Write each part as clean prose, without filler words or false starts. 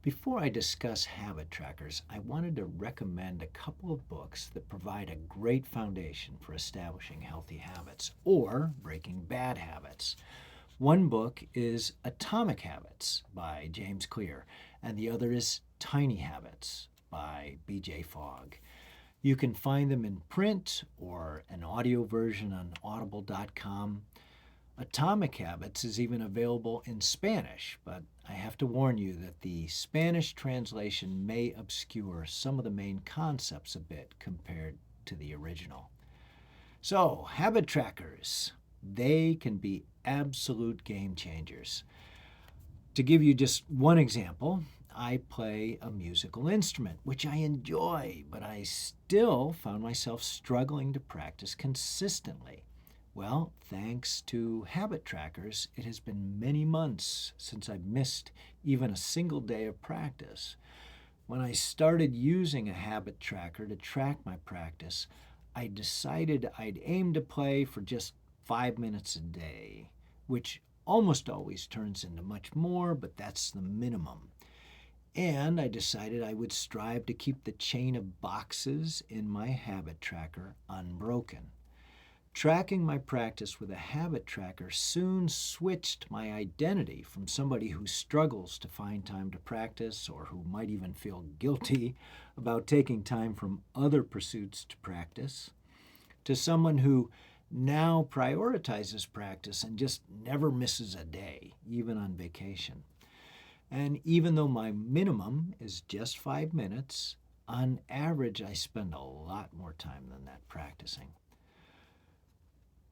Before I discuss habit trackers, I wanted to recommend a couple of books that provide a great foundation for establishing healthy habits or breaking bad habits. One book is Atomic Habits by James Clear, and the other is Tiny Habits by BJ Fogg. You can find them in print or an audio version on audible.com. Atomic Habits is even available in Spanish, but I have to warn you that the Spanish translation may obscure some of the main concepts a bit compared to the original. So, habit trackers, they can be absolute game changers. To give you just one example, I play a musical instrument, which I enjoy, but I still found myself struggling to practice consistently. Well, thanks to habit trackers, it has been many months since I've missed even a single day of practice. When I started using a habit tracker to track my practice, I decided I'd aim to play for just 5 minutes a day, which almost always turns into much more, but that's the minimum. And I decided I would strive to keep the chain of boxes in my habit tracker unbroken. Tracking my practice with a habit tracker soon switched my identity from somebody who struggles to find time to practice or who might even feel guilty about taking time from other pursuits to practice to someone who now prioritizes practice and just never misses a day, even on vacation. And even though my minimum is just 5 minutes, on average I spend a lot more time than that practicing.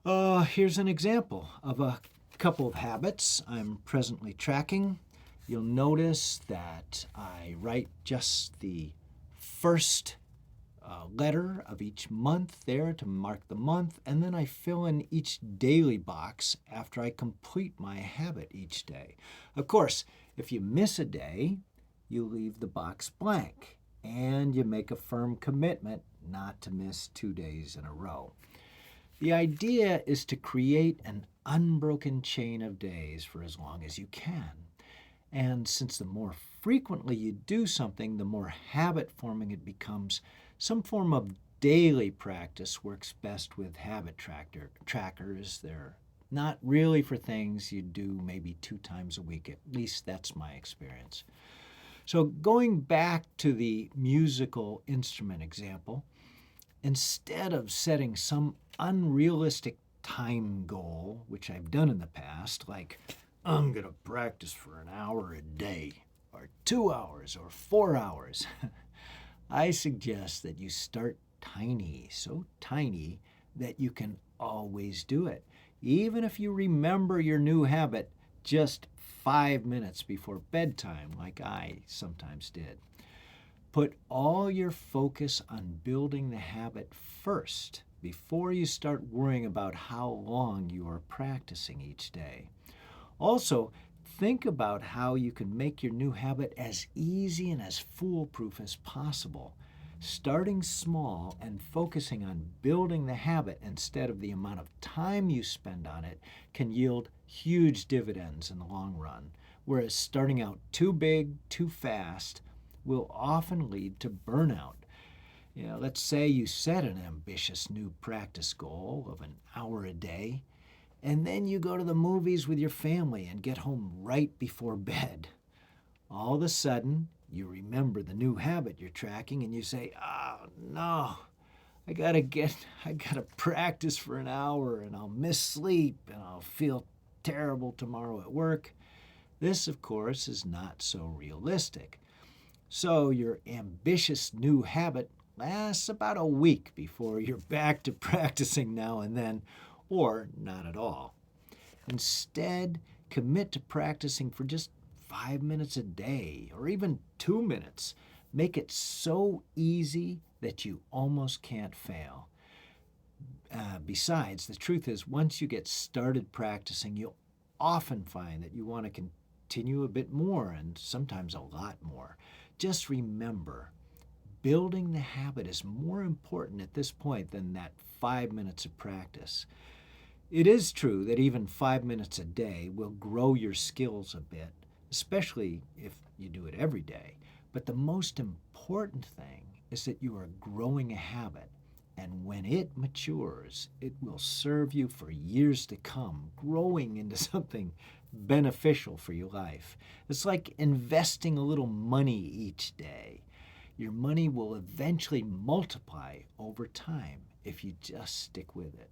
Here's an example of a couple of habits I'm presently tracking. You'll notice that I write just the first letter of each month there to mark the month, and then I fill in each daily box after I complete my habit each day. Of course, if you miss a day, you leave the box blank, and you make a firm commitment not to miss 2 days in a row. The idea is to create an unbroken chain of days for as long as you can. And since the more frequently you do something, the more habit forming it becomes, some form of daily practice works best with habit trackers. They're not really for things you do maybe 2 times a week. At least that's my experience. So going back to the musical instrument example, instead of setting some unrealistic time goal, which I've done in the past, like I'm going to practice for an hour a day, or 2 hours, or 4 hours, I suggest that you start tiny, so tiny that you can always do it. Even if you remember your new habit just 5 minutes before bedtime, like I sometimes did. Put all your focus on building the habit first before you start worrying about how long you are practicing each day. Also, think about how you can make your new habit as easy and as foolproof as possible. Starting small and focusing on building the habit instead of the amount of time you spend on it can yield huge dividends in the long run, whereas starting out too big, too fast, will often lead to burnout. Let's say you set an ambitious new practice goal of an hour a day, and then you go to the movies with your family and get home right before bed. All of a sudden, you remember the new habit you're tracking and you say, "Oh no, I gotta practice for an hour and I'll miss sleep and I'll feel terrible tomorrow at work." This, of course, is not so realistic. So your ambitious new habit lasts about a week before you're back to practicing now and then, or not at all. Instead, commit to practicing for just 5 minutes a day, or even 2 minutes. Make it so easy that you almost can't fail. Besides, the truth is, once you get started practicing, you'll often find that you want to continue a bit more and sometimes a lot more. Just remember, building the habit is more important at this point than that 5 minutes of practice. It is true that even 5 minutes a day will grow your skills a bit, especially if you do it every day. But the most important thing is that you are growing a habit, and when it matures, it will serve you for years to come, growing into something beneficial for your life. It's like investing a little money each day. Your money will eventually multiply over time if you just stick with it.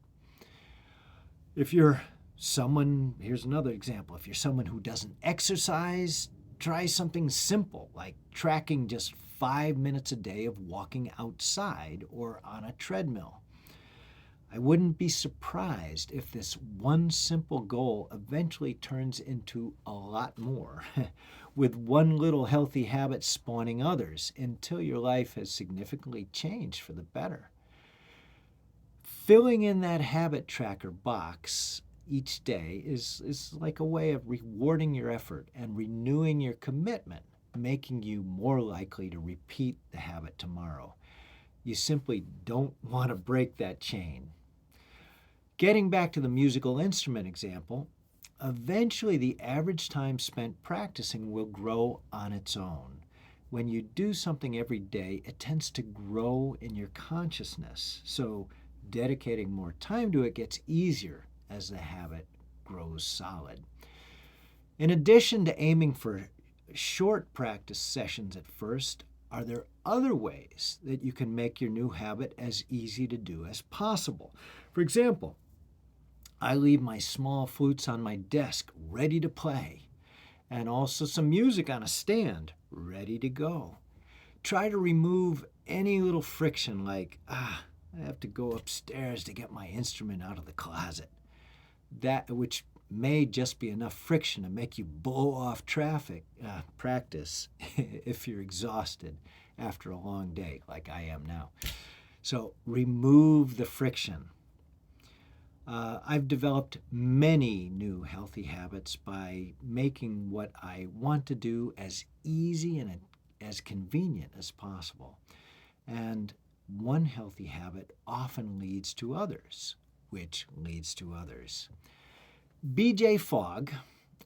If you're someone, here's another example. If you're someone who doesn't exercise, try something simple like tracking just 5 minutes a day of walking outside or on a treadmill. I wouldn't be surprised if this one simple goal eventually turns into a lot more, with one little healthy habit spawning others until your life has significantly changed for the better. Filling in that habit tracker box each day is like a way of rewarding your effort and renewing your commitment, making you more likely to repeat the habit tomorrow. You simply don't want to break that chain. Getting back to the musical instrument example, eventually the average time spent practicing will grow on its own. When you do something every day, it tends to grow in your consciousness. So dedicating more time to it gets easier as the habit grows solid. In addition to aiming for short practice sessions at first, are there other ways that you can make your new habit as easy to do as possible? For example, I leave my small flutes on my desk ready to play, and also some music on a stand ready to go. Try to remove any little friction like, I have to go upstairs to get my instrument out of the closet. That which may just be enough friction to make you blow off practice if you're exhausted after a long day like I am now. So remove the friction. I've developed many new healthy habits by making what I want to do as easy and as convenient as possible. And one healthy habit often leads to others, which leads to others. BJ Fogg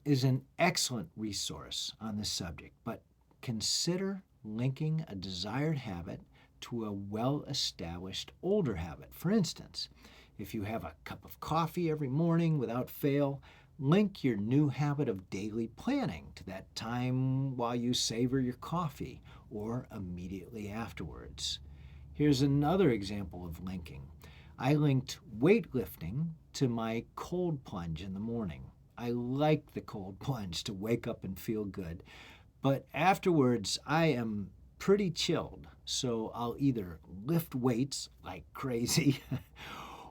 is an excellent resource on this subject, but consider linking a desired habit to a well-established older habit. For instance, if you have a cup of coffee every morning without fail, link your new habit of daily planning to that time while you savor your coffee or immediately afterwards. Here's another example of linking. I linked weightlifting to my cold plunge in the morning. I like the cold plunge to wake up and feel good, but afterwards I am pretty chilled, so I'll either lift weights like crazy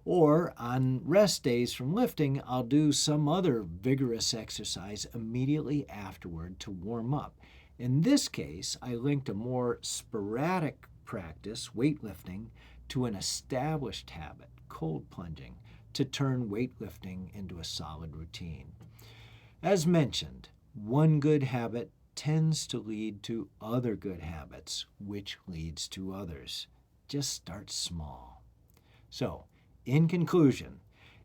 or on rest days from lifting, I'll do some other vigorous exercise immediately afterward to warm up. In this case, I linked a more sporadic practice, weightlifting, to an established habit, cold plunging, to turn weightlifting into a solid routine. As mentioned, one good habit tends to lead to other good habits, which leads to others. Just start small. So, in conclusion,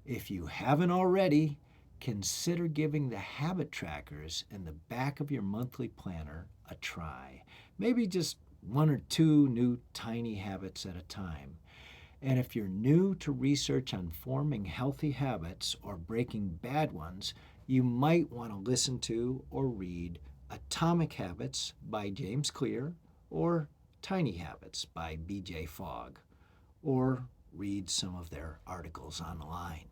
if you haven't already, consider giving the habit trackers in the back of your monthly planner a try. Maybe just 1 or 2 new tiny habits at a time. And if you're new to research on forming healthy habits or breaking bad ones, you might want to listen to or read Atomic Habits by James Clear or Tiny Habits by BJ Fogg, or read some of their articles online.